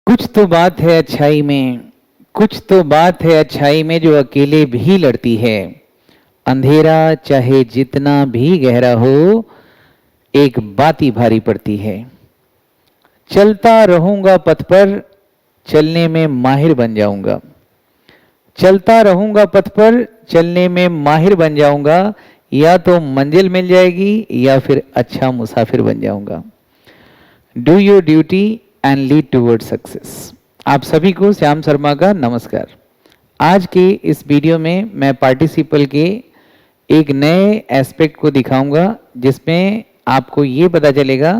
कुछ तो बात है अच्छाई में, कुछ तो बात है अच्छाई में जो अकेले भी लड़ती है। अंधेरा चाहे जितना भी गहरा हो, एक बात ही भारी पड़ती है। चलता रहूंगा पथ पर, चलने में माहिर बन जाऊंगा। चलता रहूंगा पथ पर, चलने में माहिर बन जाऊंगा। या तो मंजिल मिल जाएगी या फिर अच्छा मुसाफिर बन जाऊंगा। Do your duty and lead toward success. आप सभी को श्याम शर्मा का नमस्कार। आज के इस वीडियो में मैं पार्टिसिपल के एक नए एस्पेक्ट को दिखाऊंगा, जिसमें आपको ये पता चलेगा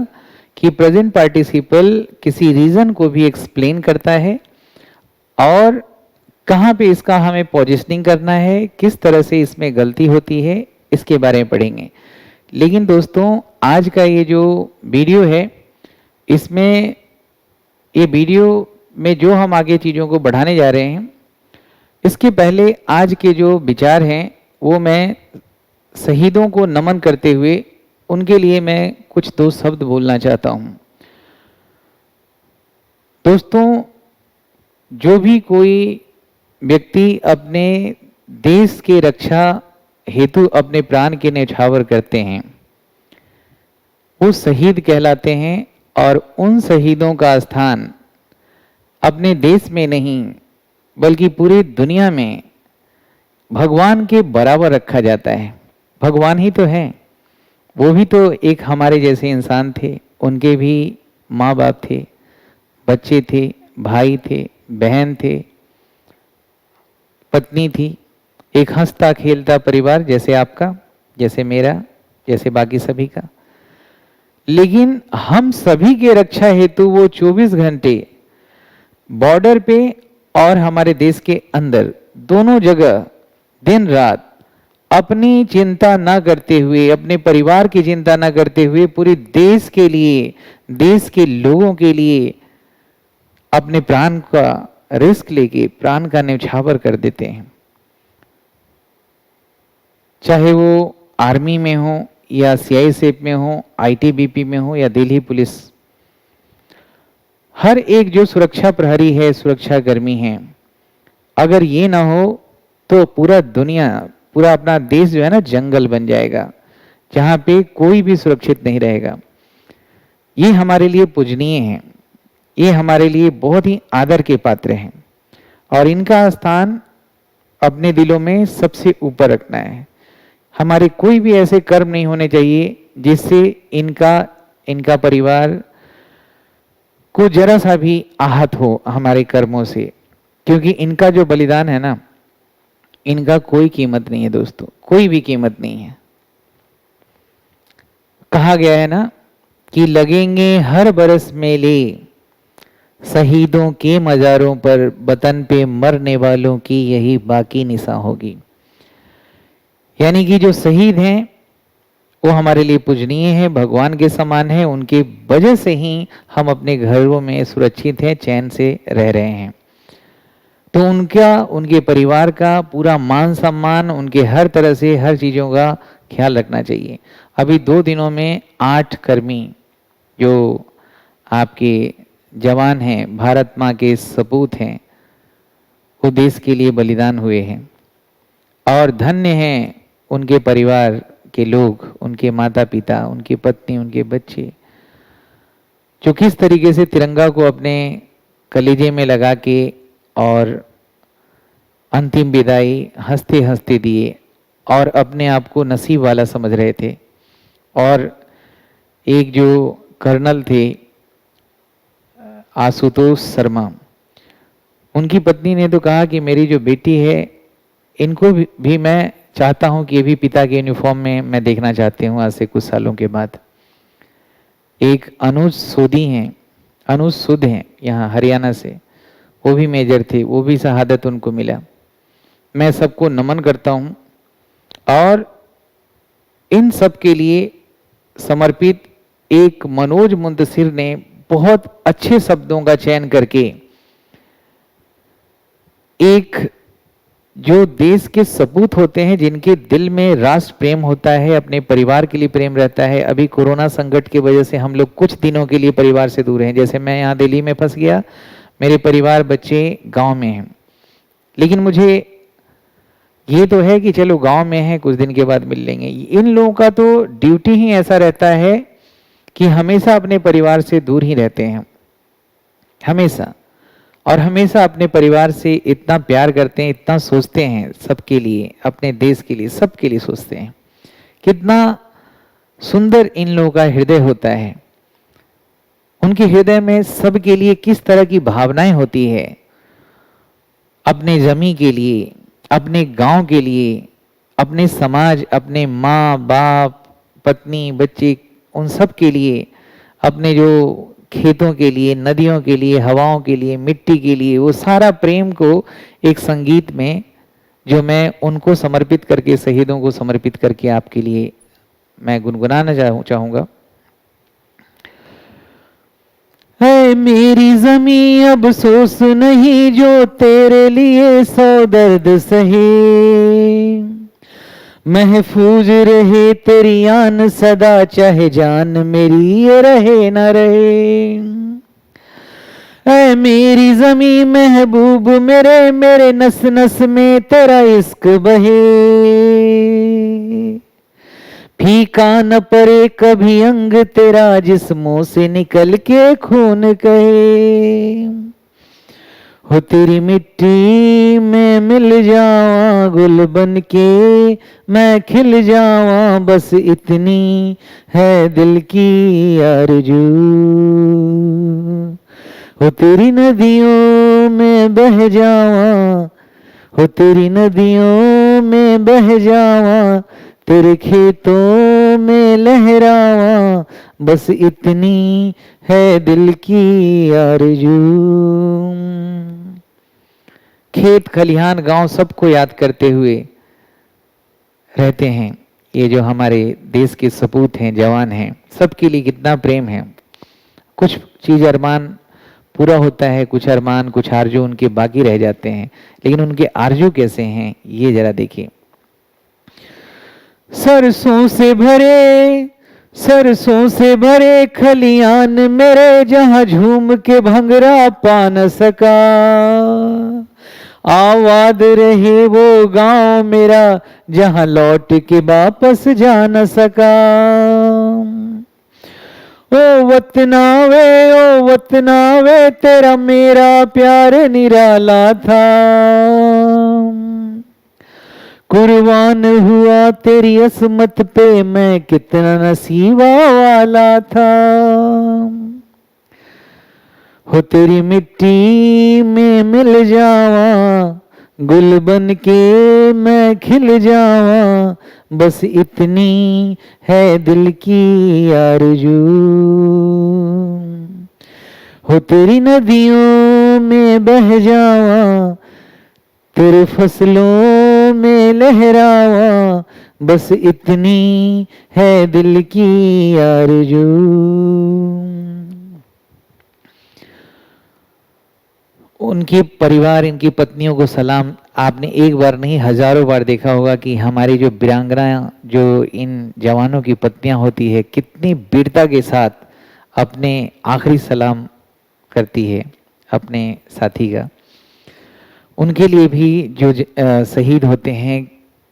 कि प्रेजेंट पार्टिसिपल किसी रीजन को भी एक्सप्लेन करता है और कहाँ पे इसका हमें पोजिशनिंग करना है, किस तरह से इसमें गलती होती है, इसके बारे में पढ़ेंगे। लेकिन दोस्तों, आज का ये जो वीडियो है, इसमें ये वीडियो में जो हम आगे चीज़ों को बढ़ाने जा रहे हैं, इसके पहले आज के जो विचार हैं वो मैं शहीदों को नमन करते हुए उनके लिए मैं कुछ दो शब्द बोलना चाहता हूं। दोस्तों, जो भी कोई व्यक्ति अपने देश की रक्षा हेतु अपने प्राण के न्यौछावर करते हैं, वो शहीद कहलाते हैं। और उन शहीदों का स्थान अपने देश में नहीं बल्कि पूरी दुनिया में भगवान के बराबर रखा जाता है। भगवान ही तो हैं, वो भी तो एक हमारे जैसे इंसान थे। उनके भी माँ बाप थे, बच्चे थे, भाई थे, बहन थे, पत्नी थी। एक हंसता खेलता परिवार, जैसे आपका, जैसे मेरा, जैसे बाकी सभी का। लेकिन हम सभी के रक्षा हेतु वो 24 घंटे बॉर्डर पे और हमारे देश के अंदर दोनों जगह दिन रात अपनी चिंता ना करते हुए, अपने परिवार की चिंता ना करते हुए, पूरे देश के लिए, देश के लोगों के लिए अपने प्राण का रिस्क लेके प्राण का न्यौछावर कर देते हैं। चाहे वो आर्मी में हो या सीआईएसएफ में हो, आईटीबीपी में हो या दिल्ली पुलिस, हर एक जो सुरक्षा प्रहरी है, सुरक्षा कर्मी है, अगर ये ना हो तो पूरा दुनिया, पूरा अपना देश जो है ना, जंगल बन जाएगा, जहां पे कोई भी सुरक्षित नहीं रहेगा। ये हमारे लिए पूजनीय हैं, ये हमारे लिए बहुत ही आदर के पात्र हैं और इनका स्थान अपने दिलों में सबसे ऊपर रखना है। हमारे कोई भी ऐसे कर्म नहीं होने चाहिए जिससे इनका परिवार को जरा सा भी आहत हो हमारे कर्मों से, क्योंकि इनका जो बलिदान है ना, इनका कोई कीमत नहीं है दोस्तों, कोई भी कीमत नहीं है। कहा गया है ना कि लगेंगे हर बरस मेले, शहीदों के मजारों पर वतन पे मरने वालों की यही बाकी निशा होगी। यानी कि जो शहीद हैं वो हमारे लिए पूजनीय है, भगवान के समान है। उनके वजह से ही हम अपने घरों में सुरक्षित हैं, चैन से रह रहे हैं। तो उनके परिवार का पूरा मान सम्मान, उनके हर तरह से हर चीज़ों का ख्याल रखना चाहिए। अभी 2 दिनों में 8 कर्मी जो आपके जवान हैं, भारत माँ के सपूत हैं, वो देश के लिए बलिदान हुए हैं। और धन्य हैं उनके परिवार के लोग, उनके माता पिता, उनकी पत्नी, उनके बच्चे, जो किस तरीके से तिरंगा को अपने कलेजे में लगा के और अंतिम विदाई हंसते हंसते दिए और अपने आप को नसीब वाला समझ रहे थे। और एक जो कर्नल थे आशुतोष शर्मा, उनकी पत्नी ने तो कहा कि मेरी जो बेटी है, इनको भी मैं चाहता हूं कि ये भी पिता के यूनिफॉर्म में मैं देखना चाहती हूं आज से कुछ सालों के बाद। एक अनुज सोधी हैं, अनुज सुध हैं, यहाँ हरियाणा से, वो भी मेजर थे, वो भी शहादत उनको मिला। मैं सबको नमन करता हूं और इन सब के लिए समर्पित एक मनोज मुंतशिर ने बहुत अच्छे शब्दों का चयन करके एक जो देश के सपूत होते हैं, जिनके दिल में राष्ट्र प्रेम होता है, अपने परिवार के लिए प्रेम रहता है। अभी कोरोना संकट की वजह से हम लोग कुछ दिनों के लिए परिवार से दूर हैं। जैसे मैं यहाँ दिल्ली में फंस गया, मेरे परिवार बच्चे गांव में हैं, लेकिन मुझे ये तो है कि चलो गांव में है, कुछ दिन के बाद मिल लेंगे। इन लोगों का तो ड्यूटी ही ऐसा रहता है कि हमेशा अपने परिवार से दूर ही रहते हैं, हमेशा, और हमेशा अपने परिवार से इतना प्यार करते हैं, इतना सोचते हैं सबके लिए, अपने देश के लिए, सबके लिए सोचते हैं। कितना सुंदर इन लोगों का हृदय होता है। उनके हृदय में सबके लिए किस तरह की भावनाएं होती है, अपने जमी के लिए, अपने गांव के लिए, अपने समाज, अपने माँ बाप, पत्नी, बच्चे, उन सब के लिए, अपने जो खेतों के लिए, नदियों के लिए, हवाओं के लिए, मिट्टी के लिए, वो सारा प्रेम को एक संगीत में जो मैं उनको समर्पित करके, शहीदों को समर्पित करके आपके लिए मैं गुनगुनाना चाहूंगा। है मेरी ज़मीं अब अफसोस नहीं, जो तेरे लिए सौ दर्द सहे, महफूज रहे तेरी आन सदा, चाहे जान मेरी ये रहे न रहे। ऐ मेरी ज़मीं महबूब मेरे, मेरे नस नस में तेरा इश्क बहे, फीका न पड़े कभी अंग तेरा, जिस्मों से निकल के खून कहे। हो तेरी मिट्टी में मिल जावा, गुल बन के मैं खिल जावा, बस इतनी है दिल की आरज़ू। हो तेरी नदियों में बह जावा, हो तेरी नदियों में बह जावा, तेरे खेतों में लहरावा, बस इतनी है दिल की आरज़ू। खेत खलिहान गांव सबको याद करते हुए रहते हैं ये जो हमारे देश के सपूत हैं, जवान हैं, सबके लिए कितना प्रेम है। कुछ चीज अरमान पूरा होता है, कुछ अरमान, कुछ आरजू उनके बाकी रह जाते हैं, लेकिन उनके आरजू कैसे हैं ये जरा देखिए। सरसों से भरे, सरसों से भरे खलियान मेरे, जहां झूम के भंगरा पा न सका, आबाद रहे वो गांव मेरा, जहां लौट के वापस जा न सका। ओ वतनावे, ओ वतनावे, तेरा मेरा प्यार निराला था, कुर्बान हुआ तेरी असमत पे मैं कितना नसीबा वाला था। हो तेरी मिट्टी में मिल जावा, गुल बन के मैं खिल जावा, बस इतनी है दिल की आरज़ू। हो तेरी नदियों में बह जावा, तेरे फसलों में लहरावा, बस इतनी है दिल की आरज़ू। उनके परिवार, इनकी पत्नियों को सलाम। आपने एक बार नहीं हजारों बार देखा होगा कि हमारी जो वीरांगना, जो इन जवानों की पत्नियां होती है, कितनी वीरता के साथ अपने आखिरी सलाम करती है अपने साथी का। उनके लिए भी जो शहीद होते हैं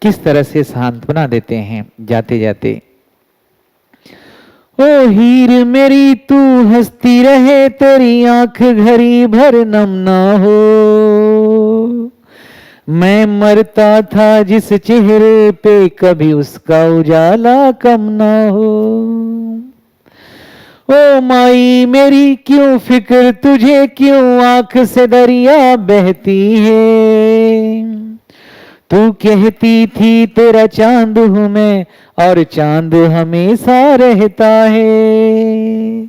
किस तरह से सांत्वना देते हैं जाते जाते। ओ हीर मेरी तू हंसती रहे, तेरी आंख घड़ी भर नम ना हो, मैं मरता था जिस चेहरे पे कभी उसका उजाला कम ना हो। ओ माई मेरी क्यों फिक्र तुझे, क्यों आंख से दरिया बहती है, तू कहती थी तेरा चांद हूं मैं, और चांद हमेशा रहता है।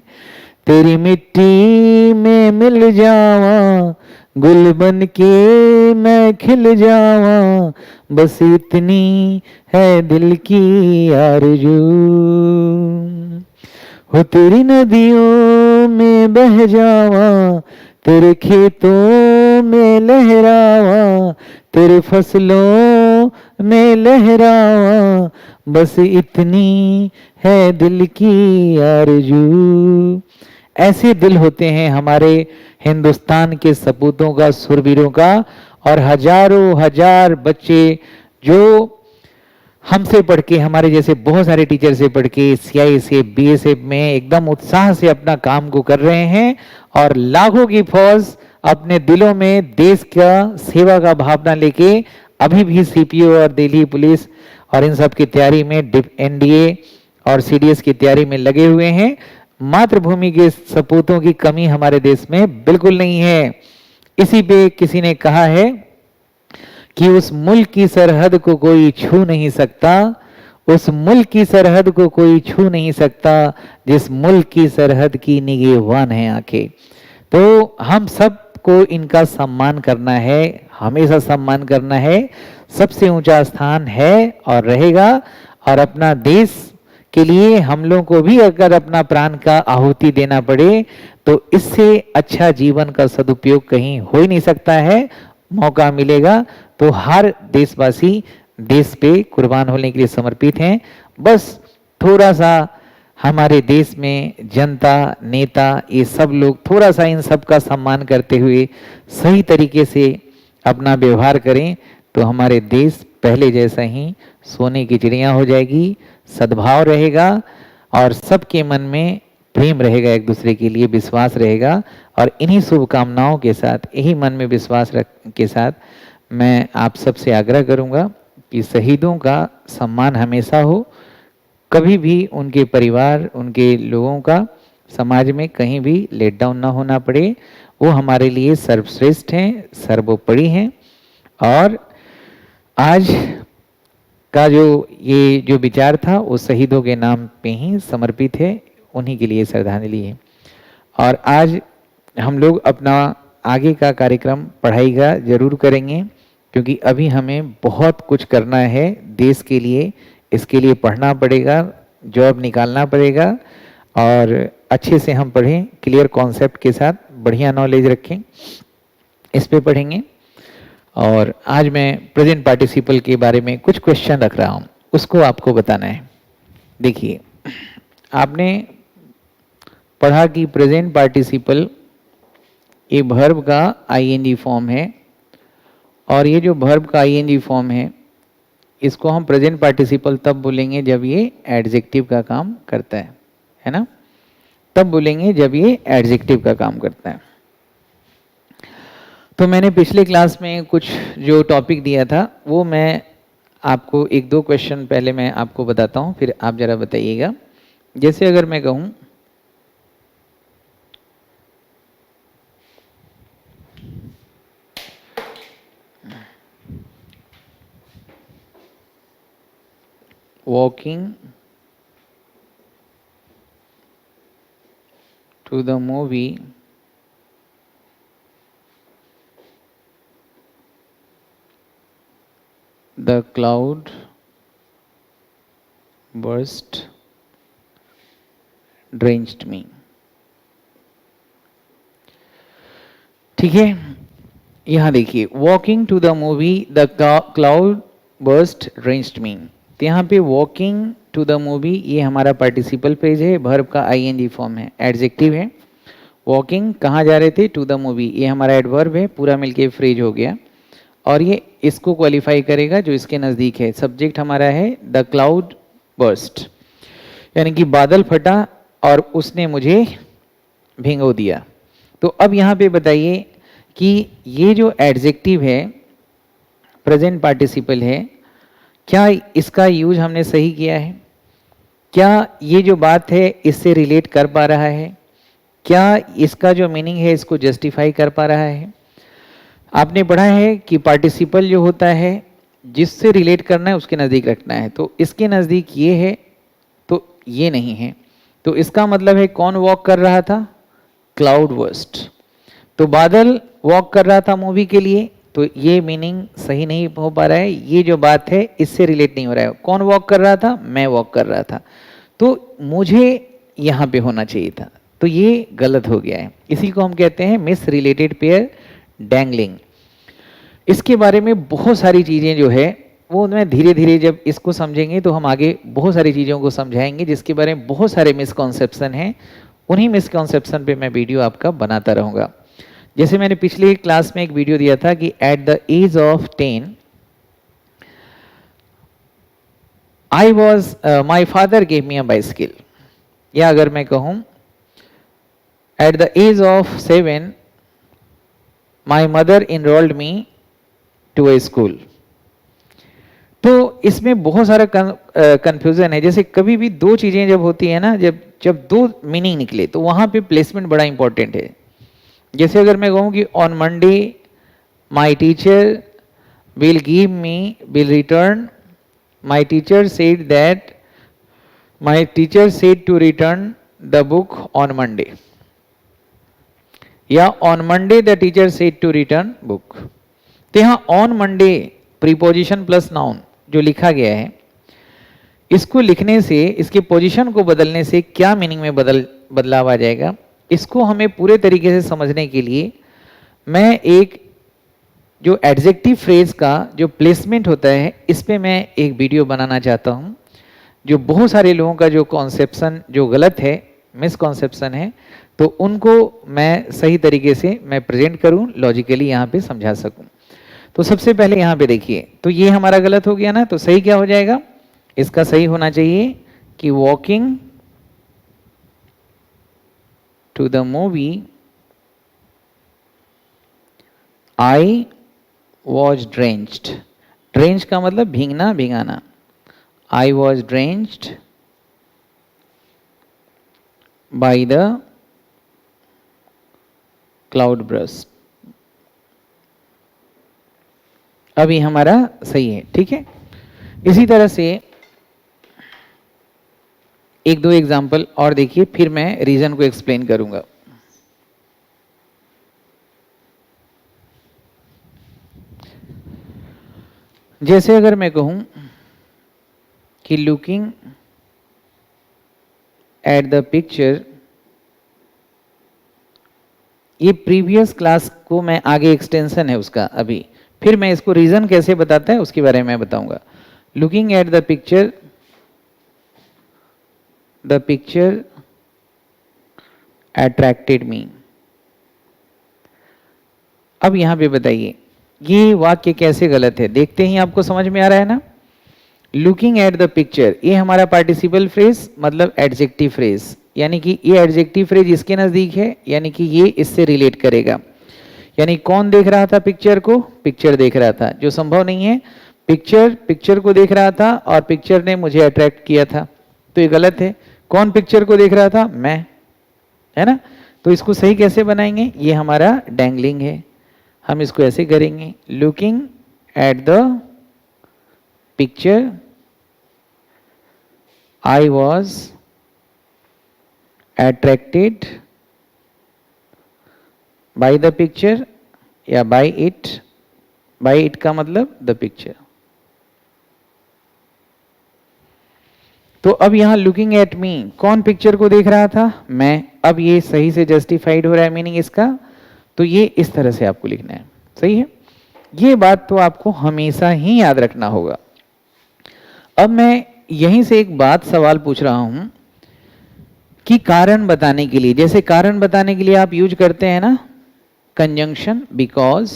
तेरी मिट्टी में मिल जावा, गुल बन के मैं खिल जावा, बस इतनी है दिल की आरज़ू। हो तेरी नदियों में बह जावा, तेरे खेतों में लहरावा, तेरे फसलों में लहरावा, बस इतनी है दिल की आरज़ू। ऐसे दिल होते हैं हमारे हिंदुस्तान के सपूतों का, सुरवीरों का। और हजारों हजार बच्चे जो हमसे पढ़ के, हमारे जैसे बहुत सारे टीचर से पढ़ के सीआईएसएफ, बीएसएफ में एकदम उत्साह से अपना काम को कर रहे हैं। और लाखों की फौज अपने दिलों में देश का सेवा का भावना लेके अभी भी सीपीओ और दिल्ली पुलिस और इन सब की तैयारी में, एनडीए और सीडीएस की तैयारी में लगे हुए हैं। मातृभूमि के सपूतों की कमी हमारे देश में बिल्कुल नहीं है। इसी पे किसी ने कहा है कि उस मुल्क की सरहद को कोई छू नहीं सकता, उस मुल्क की सरहद को कोई छू नहीं सकता, जिस मुल्क की सरहद की निगहबान है आंखें। तो हम सबको इनका सम्मान करना है, हमेशा सम्मान करना है। सबसे ऊंचा स्थान है और रहेगा। और अपना देश के लिए हम लोगों को भी अगर अपना प्राण का आहुति देना पड़े तो इससे अच्छा जीवन का सदुपयोग कहीं हो ही नहीं सकता है। मौका मिलेगा तो हर देशवासी देश पे कुर्बान होने के लिए समर्पित हैं। बस थोड़ा सा हमारे देश में जनता, नेता, ये सब लोग थोड़ा सा इन सब का सम्मान करते हुए सही तरीके से अपना व्यवहार करें तो हमारे देश पहले जैसा ही सोने की चिड़िया हो जाएगी, सद्भाव रहेगा और सबके मन में प्रेम रहेगा, एक दूसरे के लिए विश्वास रहेगा। और इन्हीं शुभकामनाओं के साथ, यही मन में विश्वास के साथ मैं आप सबसे आग्रह करूंगा कि शहीदों का सम्मान हमेशा हो। कभी भी उनके परिवार, उनके लोगों का समाज में कहीं भी लेट डाउन ना होना पड़े। वो हमारे लिए सर्वश्रेष्ठ हैं, सर्वोपरि हैं। और आज का जो विचार था वो शहीदों के नाम पे ही समर्पित है, उन्हीं के लिए श्रद्धांजलि है। और आज हम लोग अपना आगे का कार्यक्रम पढ़ाई का जरूर करेंगे, क्योंकि अभी हमें बहुत कुछ करना है देश के लिए। इसके लिए पढ़ना पड़ेगा, जॉब निकालना पड़ेगा और अच्छे से हम पढ़ें, क्लियर कॉन्सेप्ट के साथ, बढ़िया नॉलेज रखें, इस पे पढ़ेंगे। और आज मैं प्रेजेंट पार्टिसिपल के बारे में कुछ क्वेश्चन रख रहा हूँ, उसको आपको बताना है। देखिए, आपने पढ़ा कि प्रेजेंट पार्टिसिपल ये वर्ब का आईएनजी फॉर्म है। और ये जो वर्ब का आईएनजी फॉर्म है, इसको हम प्रेजेंट पार्टिसिपल तब बोलेंगे जब ये एडजेक्टिव का काम करता है ना? तब बोलेंगे जब ये एडजेक्टिव का काम करता है। तो मैंने पिछले क्लास में कुछ जो टॉपिक दिया था वो मैं आपको एक दो क्वेश्चन पहले मैं आपको बताता हूँ, फिर आप जरा बताइएगा। जैसे अगर मैं कहूँ walking to the movie the cloud burst drenched me। ठीक है, यहां देखिए, walking to the movie the cloud burst drenched me. तो यहाँ पे वॉकिंग टू द मूवी ये हमारा पार्टिसिपल फ्रेज है, वर्ब का आईएनजी फॉर्म है, एडजेक्टिव है। वॉकिंग कहाँ जा रहे थे? टू द मूवी, ये हमारा एडवर्ब है, पूरा मिलके फ्रेज हो गया। और ये इसको क्वालिफाई करेगा जो इसके नज़दीक है। सब्जेक्ट हमारा है द क्लाउड बर्स्ट, यानी कि बादल फटा और उसने मुझे भिगो दिया। तो अब यहाँ पे बताइए कि ये जो एडजेक्टिव है, प्रेजेंट पार्टिसिपल है, क्या इसका यूज हमने सही किया है? क्या ये जो बात है इससे रिलेट कर पा रहा है? क्या इसका जो मीनिंग है इसको जस्टिफाई कर पा रहा है? आपने पढ़ा है कि पार्टिसिपल जो होता है जिससे रिलेट करना है उसके नज़दीक रखना है। तो इसके नज़दीक ये है तो ये नहीं है, तो इसका मतलब है कौन वॉक कर रहा था? Cloud burst. तो बादल वॉक कर रहा था मूवी के लिए, तो ये मीनिंग सही नहीं हो पा रहा है। ये जो बात है इससे रिलेट नहीं हो रहा है। कौन वॉक कर रहा था? मैं वॉक कर रहा था, तो मुझे यहाँ पे होना चाहिए था, तो ये गलत हो गया है। इसी को हम कहते हैं मिस रिलेटेड पेयर डैंगलिंग। इसके बारे में बहुत सारी चीज़ें जो है वो मैं धीरे धीरे जब इसको समझेंगे तो हम आगे बहुत सारी चीज़ों को समझाएंगे, जिसके बारे में बहुत सारे मिसकॉन्सेप्शन हैं, उन्हीं मिसकॉन्सेप्शन पे मैं वीडियो आपका बनाता रहूँगा। जैसे मैंने पिछली क्लास में एक वीडियो दिया था कि at the age of 10 I was my father gave me a bicycle, या अगर मैं कहूँ at the age of 7 my mother enrolled me to a school. तो इसमें बहुत सारा कंफ्यूजन है। जैसे कभी भी दो चीजें जब होती है ना, जब दो मीनिंग निकले तो वहां पे प्लेसमेंट बड़ा इंपॉर्टेंट है। जैसे अगर मैं कहूँ कि on Monday my teacher will return, my teacher said that my teacher said to return the book on Monday, या on Monday the teacher said to return book. तो यहाँ on Monday preposition plus noun जो लिखा गया है, इसको लिखने से, इसके पोजीशन को बदलने से क्या मीनिंग में बदलाव आ जाएगा, इसको हमें पूरे तरीके से समझने के लिए मैं एक जो एडजेक्टिव फ्रेज का जो प्लेसमेंट होता है, इस पे मैं एक वीडियो बनाना चाहता हूं। जो बहुत सारे लोगों का जो कॉन्सेप्शन जो गलत है, मिसकॉन्सेप्शन है, तो उनको मैं सही तरीके से मैं प्रेजेंट करूं, लॉजिकली यहाँ पे समझा सकूं। तो सबसे पहले यहाँ पे देखिए, तो ये हमारा गलत हो गया ना, तो सही क्या हो जाएगा, इसका सही होना चाहिए कि walking to the movie I was drenched. Drench का मतलब भीगना, भिगाना। I was drenched by the cloud burst. अभी हमारा सही है, ठीक है। इसी तरह से एक दो एग्जाम्पल और देखिए, फिर मैं रीजन को एक्सप्लेन करूंगा। जैसे अगर मैं कहूं कि लुकिंग एट द पिक्चर, ये प्रीवियस क्लास को मैं आगे एक्सटेंशन है उसका अभी, फिर मैं इसको रीजन कैसे बताता है उसके बारे में मैं बताऊंगा। Looking at the picture attracted मी। अब यहां पे बताइए ये वाक्य कैसे गलत है, देखते ही आपको समझ में आ रहा है ना। लुकिंग एट द पिक्चर, ये हमारा पार्टिसिपल फ्रेज मतलब एडजेक्टिव फ्रेज, यानी कि ये एडजेक्टिव फ्रेज इसके नजदीक है, यानी कि ये इससे रिलेट करेगा। यानी कौन देख रहा था पिक्चर को, पिक्चर देख रहा था, जो संभव नहीं है। पिक्चर को देख रहा था और पिक्चर ने मुझे अट्रैक्ट किया था, तो ये गलत है। कौन पिक्चर को देख रहा था, मैं, है ना। तो इसको सही कैसे बनाएंगे, ये हमारा डैंगलिंग है, हम इसको ऐसे करेंगे, looking at the picture I was attracted by the picture, या बाय इट का मतलब द पिक्चर। तो अब यहां लुकिंग एट मी, कौन पिक्चर को देख रहा था, मैं। अब ये सही से जस्टिफाइड हो रहा है मीनिंग इसका, तो ये इस तरह से आपको लिखना है, सही है। ये बात तो आपको हमेशा ही याद रखना होगा। अब मैं यहीं से एक बात सवाल पूछ रहा हूं कि कारण बताने के लिए, जैसे कारण बताने के लिए आप यूज करते हैं ना conjunction, because,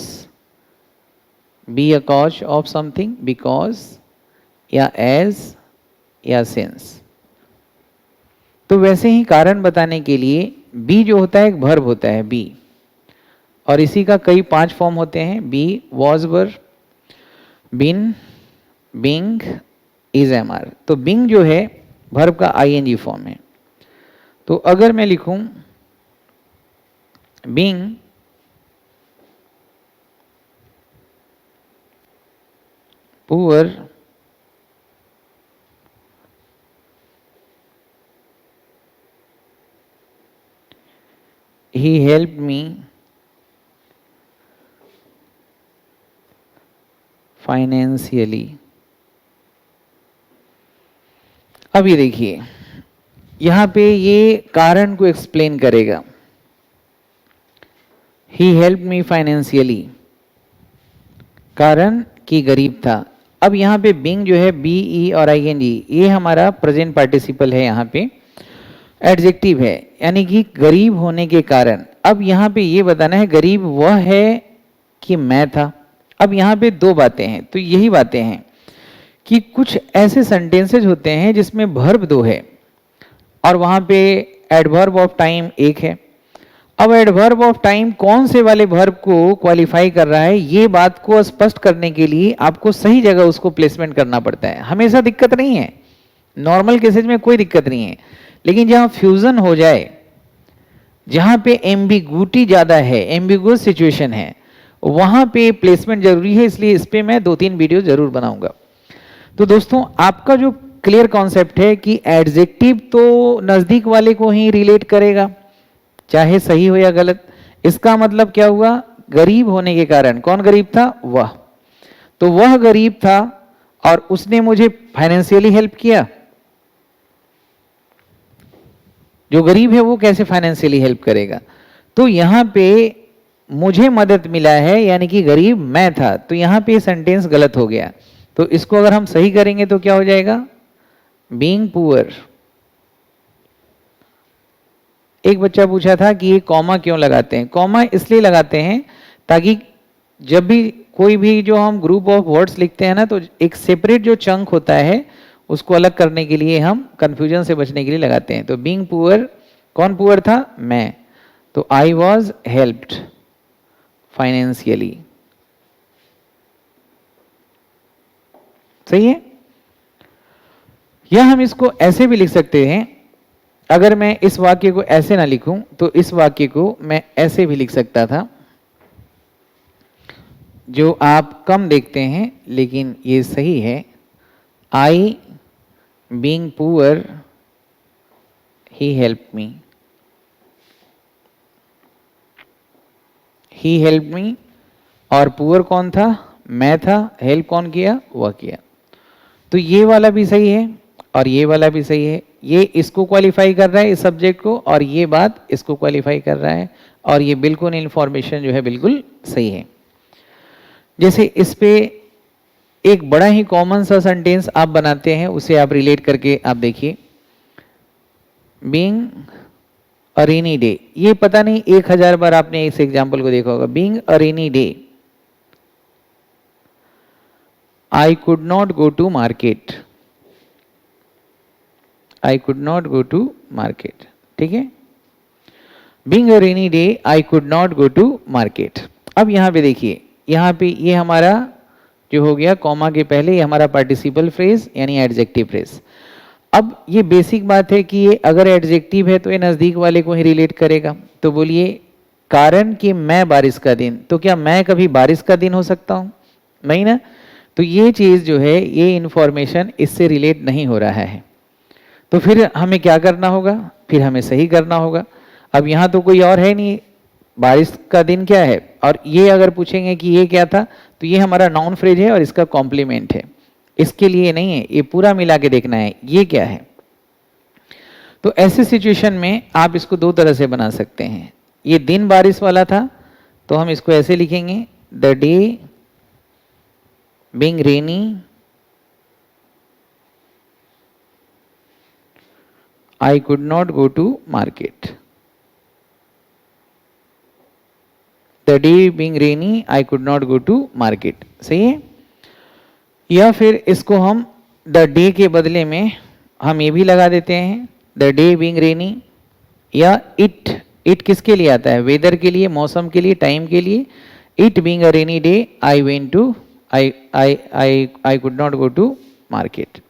be a cause of something, because, या एज, या सिंस। तो वैसे ही कारण बताने के लिए बी जो होता है एक वर्ब होता है बी, और इसी का कई 5 फॉर्म होते हैं, be, was, were, been, being, is, am, are. तो बीइंग जो है वर्ब का आईएनजी फॉर्म है। तो अगर मैं लिखूं being poor he helped me financially। अब ये देखिए यहां पे ये कारण को एक्सप्लेन करेगा, he helped me financially, कारण कि गरीब था। अब यहाँ पे बीइंग जो है बी, ई और आईएनजी, ये हमारा प्रेजेंट पार्टिसिपल है यहाँ पे। एडजेक्टिव है, यानी कि गरीब होने के कारण। अब यहाँ पे ये बताना है गरीब वह है कि मैं था। अब यहाँ पे दो बातें हैं, तो यही बातें हैं कि कुछ ऐसे सेंटेंसेज होते हैं जिसमें वर्ब दो है और वहाँ पे एडवर्ब ऑफ टाइम एक है। अब एडवर्ब ऑफ टाइम कौन से वाले वर्ब को क्वालिफाई कर रहा है, ये बात को स्पष्ट करने के लिए आपको सही जगह उसको प्लेसमेंट करना पड़ता है। हमेशा दिक्कत नहीं है, नॉर्मल केसेज में कोई दिक्कत नहीं है, लेकिन जहां फ्यूजन हो जाए, जहां पे एम्बिगुइटी ज्यादा है, एम्बिगुअस सिचुएशन है, वहां पे प्लेसमेंट जरूरी है। इसलिए इस पे मैं 2-3 वीडियो जरूर बनाऊंगा। तो दोस्तों, आपका जो क्लियर कॉन्सेप्ट है कि एडजेक्टिव तो नजदीक वाले को ही रिलेट करेगा, चाहे सही हो या गलत। इसका मतलब क्या हुआ, गरीब होने के कारण। कौन गरीब था, वह। तो वह गरीब था और उसने मुझे फाइनेंशियली हेल्प किया। जो गरीब है वो कैसे फाइनेंशियली हेल्प करेगा, तो यहां पे मुझे मदद मिला है, यानी कि गरीब मैं था। तो यहां पे सेंटेंस गलत हो गया। तो इसको अगर हम सही करेंगे तो क्या हो जाएगा, बीइंग पुअर। एक बच्चा पूछा था कि ये कॉमा क्यों लगाते हैं। कॉमा इसलिए लगाते हैं ताकि जब भी कोई भी जो हम ग्रुप ऑफ वर्ड्स लिखते हैं ना, तो एक सेपरेट जो चंक होता है उसको अलग करने के लिए, हम कंफ्यूजन से बचने के लिए लगाते हैं। तो बीइंग पुअर, कौन पुअर था, मैं। तो आई वॉज हेल्प्ड फाइनेंशियली। सही है। या हम इसको ऐसे भी लिख सकते हैं, अगर मैं इस वाक्य को ऐसे ना लिखूं तो इस वाक्य को मैं ऐसे भी लिख सकता था, जो आप कम देखते हैं लेकिन ये सही है। I being poor he help me, he help me. और पुअर कौन था, मैं था। हेल्प कौन किया, वह किया। तो ये वाला भी सही है और ये वाला भी सही है। ये इसको क्वालिफाई कर रहा है, इस सब्जेक्ट को, और ये बात इसको क्वालिफाई कर रहा है। और ये बिल्कुल इंफॉर्मेशन जो है बिल्कुल सही है। जैसे इस पे एक बड़ा ही कॉमन सा सेंटेंस आप बनाते हैं, उसे आप रिलेट करके आप देखिए। बीइंग अ रेनी डे, ये पता नहीं 1000 बार आपने इस एग्जाम्पल को देखा होगा। Being a rainy day, I could not go to market, I could not go to market. ठीक है, being a rainy day I could not go to market. अब यहां पे देखिए, यहां पे ये हमारा जो हो गया कॉमा के पहले, ये हमारा पार्टिसिपल फ्रेज यानी एडजेक्टिव फ्रेज। अब ये बेसिक बात है कि ये अगर एडजेक्टिव है तो ये नजदीक वाले को ही रिलेट करेगा। तो बोलिए, कारण कि मैं बारिश का दिन, तो क्या मैं कभी बारिश का दिन हो सकता हूं, नहीं ना। तो ये चीज जो है, ये इंफॉर्मेशन इससे रिलेट नहीं हो रहा है। तो फिर हमें क्या करना होगा, फिर हमें सही करना होगा। अब यहां तो कोई और है नहीं, बारिश का दिन क्या है, और ये अगर पूछेंगे कि ये क्या था, तो ये हमारा नाउन फ्रेज है और इसका कॉम्प्लीमेंट है। इसके लिए नहीं है, ये पूरा मिला के देखना है ये क्या है। तो ऐसे सिचुएशन में आप इसको दो तरह से बना सकते हैं। ये दिन बारिश वाला था तो हम इसको ऐसे लिखेंगे, the day being rainy I could not go to market. The day being rainy, I could not go to market. सही है। या फिर इसको हम the day के बदले में हम ये भी लगा देते हैं, the day being rainy। या it किसके लिए आता है, वेदर के लिए, मौसम के लिए, टाइम के लिए। It being a rainy day, I could not go to market।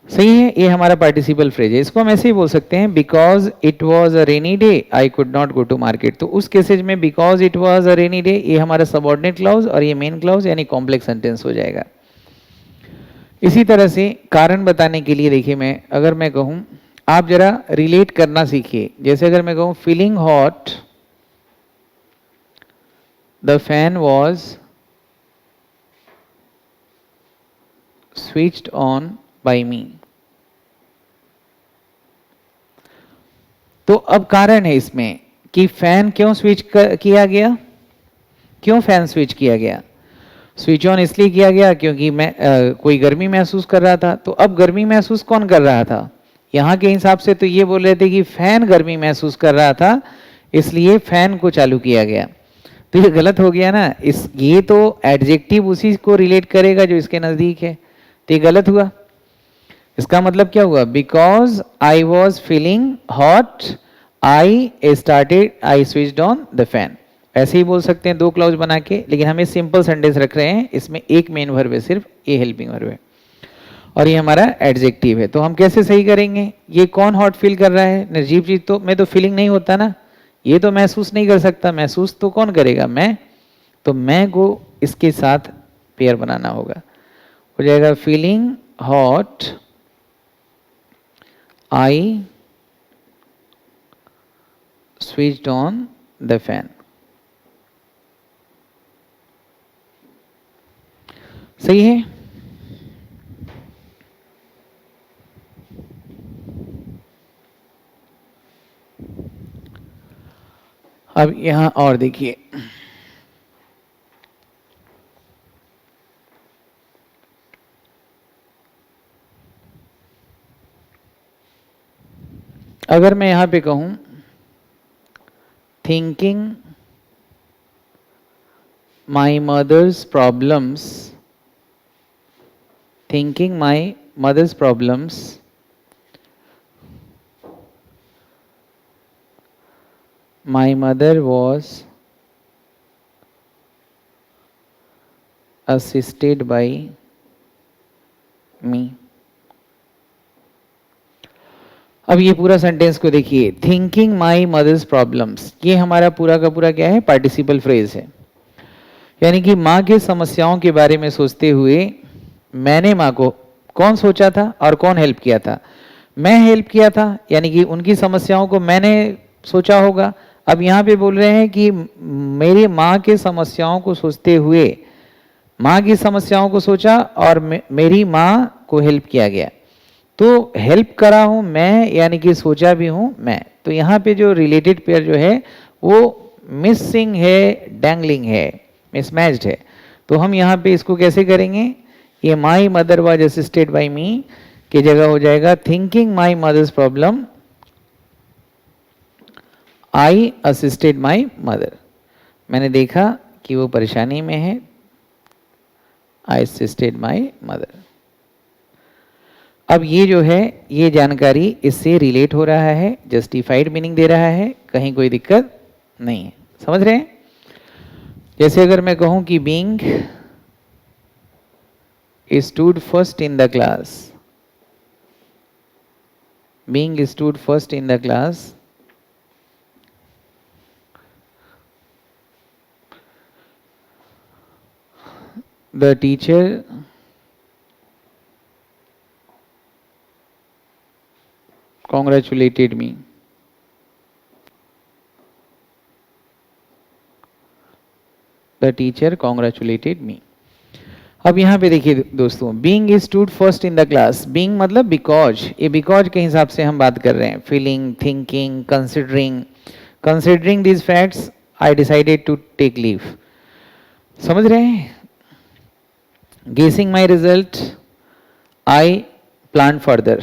सही है, ये हमारा पार्टिसिपल फ्रेज है। इसको हम ऐसे ही बोल सकते हैं, because it was a rainy day I could not go to market. तो उस केसेज में because it was a rainy day, ये हमारा सबऑर्डिनेट क्लॉज और ये मेन क्लॉज यानी कॉम्प्लेक्स सेंटेंस हो जाएगा। इसी तरह से कारण बताने के लिए देखिए, मैं अगर मैं कहूं, आप जरा रिलेट करना सीखिए। जैसे अगर मैं कहूं feeling hot, the fan was switched on by me. तो अब कारण है इसमें कि फैन क्यों स्विच किया गया, क्यों फैन स्विच किया गया। स्विच ऑन इसलिए किया गया क्योंकि मैं कोई गर्मी महसूस कर रहा था। तो अब गर्मी महसूस कौन कर रहा था, यहाँ के हिसाब से तो ये बोल रहे थे कि फैन गर्मी महसूस कर रहा था इसलिए फैन को चालू किया गया, तो ये गलत हो गया ना। ये तो एडजेक्टिव उसी को रिलेट करेगा जो इसके नजदीक है, तो ये गलत हुआ। इसका मतलब क्या हुआ, because I was feeling hot I switched on the fan. ऐसे ही बोल सकते हैं दो क्लॉज बना के, लेकिन हमें सिंपल सेंटेंस रख रहे हैं, इसमें एक मेन वर्ब है सिर्फ, ये हेल्पिंग वर्ब है और ये हमारा एडजेक्टिव है। तो हम कैसे सही करेंगे, ये कौन हॉट फील कर रहा है, निर्जीव चीज तो में तो फीलिंग नहीं होता ना, ये तो महसूस नहीं कर सकता, महसूस तो कौन करेगा, मैं। तो मैं को इसके साथ पेयर बनाना होगा, हो जाएगा feeling hot I switched on the fan. सही है। अब यहां और देखिए, अगर मैं यहां पे कहूं thinking my mother's problems, thinking my mother's problems my mother was assisted by me। अब ये पूरा सेंटेंस को देखिए, थिंकिंग माई मदर्स प्रॉब्लम्स, ये हमारा पूरा का पूरा क्या है, पार्टिसिपल फ्रेज है। यानी कि माँ के समस्याओं के बारे में सोचते हुए मैंने माँ को, कौन सोचा था और कौन हेल्प किया था, मैं हेल्प किया था, यानी कि उनकी समस्याओं को मैंने सोचा होगा। अब यहाँ पे बोल रहे हैं कि मेरी माँ के समस्याओं को सोचते हुए, माँ की समस्याओं को सोचा और मेरी माँ को हेल्प किया गया, तो हेल्प करा हूँ मैं, यानी कि सोचा भी हूँ मैं। तो यहाँ पे जो रिलेटेड पेयर जो है वो मिसिंग है, डैंगलिंग है, मिसमैच्ड है। तो हम यहाँ पे इसको कैसे करेंगे, ये my mother was assisted by me की जगह हो जाएगा thinking my mother's problem I assisted my mother. मैंने देखा कि वो परेशानी में है, आई असिस्टेड माई मदर। अब ये जो है, ये जानकारी इससे रिलेट हो रहा है, जस्टिफाइड मीनिंग दे रहा है, कहीं कोई दिक्कत नहीं है, समझ रहे हैं। जैसे अगर मैं कहूं कि being stood first in the class, being stood first in the class the teacher congratulated me। The teacher congratulated me। अब यहाँ पे देखिए दोस्तों, being stood first in the class, being मतलब because, ये because के हिसाब से हम बात कर रहे हैं, feeling, thinking, considering these facts I decided to take leave। समझ रहे हैं। Guessing my result I planned further।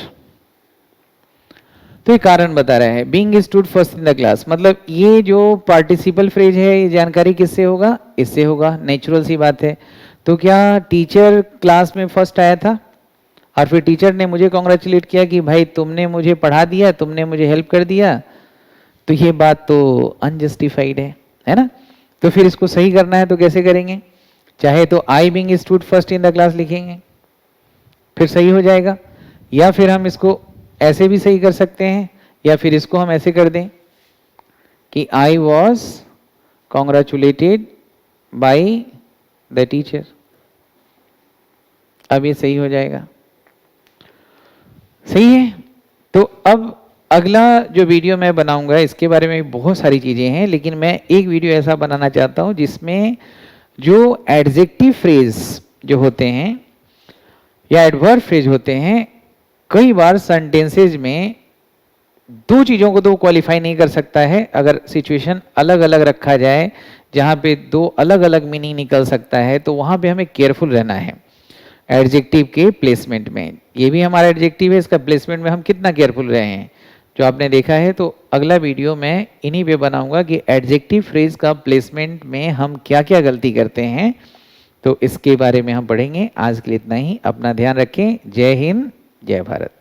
तो ये कारण बता रहा है, being stood first in the class, मतलब ये जो पार्टिसिपल फ्रेज है, ये जानकारी किससे होगा, इससे होगा, नेचुरल सी बात है। तो क्या टीचर क्लास में फर्स्ट आया था और फिर टीचर ने मुझे कॉन्ग्रेचुलेट किया कि भाई तुमने मुझे पढ़ा दिया, तुमने मुझे हेल्प कर दिया, तो ये बात तो अनजस्टिफाइड है ना। तो फिर इसको सही करना है तो कैसे करेंगे, चाहे तो I being stood first in the class लिखेंगे, फिर सही हो जाएगा, या फिर हम इसको ऐसे भी सही कर सकते हैं, या फिर इसको हम ऐसे कर दें कि I was congratulated by the teacher. अब ये सही हो जाएगा, सही है। तो अब अगला जो वीडियो मैं बनाऊंगा इसके बारे में बहुत सारी चीजें हैं, लेकिन मैं एक वीडियो ऐसा बनाना चाहता हूं जिसमें जो एडजेक्टिव फ्रेज जो होते हैं या एडवर्ब फ्रेज होते हैं, कई बार सेंटेंसेज में दो चीजों को तो क्वालिफाई नहीं कर सकता है। अगर सिचुएशन अलग अलग रखा जाए जहां पे दो अलग अलग मीनिंग निकल सकता है, तो वहां पे हमें केयरफुल रहना है। एडजेक्टिव के प्लेसमेंट में। ये भी हमारा एडजेक्टिव है, इसका प्लेसमेंट में हम कितना केयरफुल रहे हैं जो आपने देखा है। तो अगला वीडियो मैं इन्हीं पे बनाऊंगा कि एडजेक्टिव फ्रेज का प्लेसमेंट में हम क्या क्या गलती करते हैं, तो इसके बारे में हम पढ़ेंगे। आज के लिए इतना ही, अपना ध्यान रखें। जय हिंद, जय भारत।